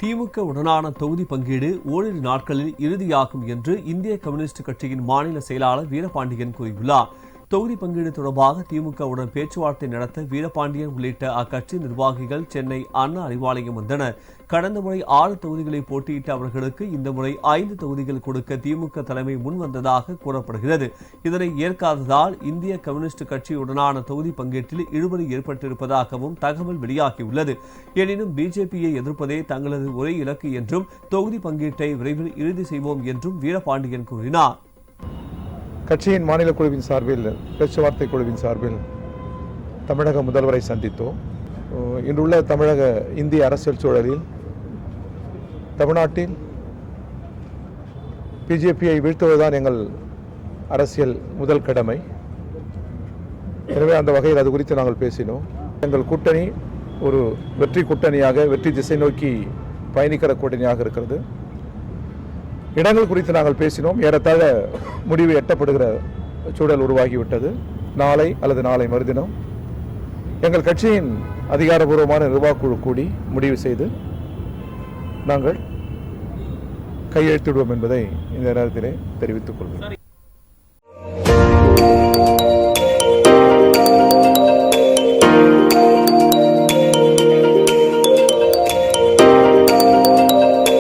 திமுக உடனான தொகுதி பங்கீடு ஓரிரு நாட்களில் இறுதியாகும் என்று இந்திய கம்யூனிஸ்ட் கட்சியின் மாநில செயலாளர் வீரபாண்டியன் கூறியுள்ளார். தொகுதி பங்கீடு தொடர்பாக திமுகவுடன் பேச்சுவார்த்தை நடத்த வீரபாண்டியன் உள்ளிட்ட அக்கட்சி நிர்வாகிகள் சென்னை அண்ணா அறிவாலயம் வந்தனர். கடந்த முறை 6 தொகுதிகளை போட்டியிட்ட அவர்களுக்கு இந்த முறை 5 தொகுதிகள் கொடுக்க திமுக தலைமை முன்வந்ததாக கூறப்படுகிறது. இதனை ஏற்காததால் இந்திய கம்யூனிஸ்ட் கட்சியுடனான தொகுதி பங்கீட்டில் இழுபறி ஏற்பட்டிருப்பதாகவும் தகவல் வெளியாகியுள்ளது. எனினும் பிஜேபியை எதிர்ப்பதே தங்களது ஒரே இலக்கு என்றும் தொகுதி பங்கீட்டை விரைவில் இறுதி செய்வோம் என்றும் வீரபாண்டியன் கூறினார். கட்சியின் மாநில குழுவின் சார்பில் பேச்சுவார்த்தை குழுவின் சார்பில் தமிழக முதல்வரை சந்தித்தோம். இன்றுள்ள தமிழக இந்திய அரசியல் சூழலில் தமிழ்நாட்டில் பிஜேபியை வீழ்த்துவதுதான் எங்கள் அரசியல் முதல் கடமை. எனவே அந்த வகையில் அது குறித்து நாங்கள் பேசினோம். எங்கள் கூட்டணி ஒரு வெற்றி கூட்டணியாக, வெற்றி திசை நோக்கி பயணிக்கிற கூட்டணியாக இருக்கிறது. இடங்கள் குறித்து நாங்கள் பேசினோம். ஏறத்தாழ முடிவு எட்டப்படுகிற சூழல் உருவாகிவிட்டது. நாளை அல்லது நாளை மறுதினம் எங்கள் கட்சியின் அதிகாரபூர்வமான நிர்வாகக்குழு கூடி முடிவு செய்து நாங்கள் கையெழுத்திடுவோம் என்பதை இந்த நேரத்திலே தெரிவித்துக் கொள்வோம்.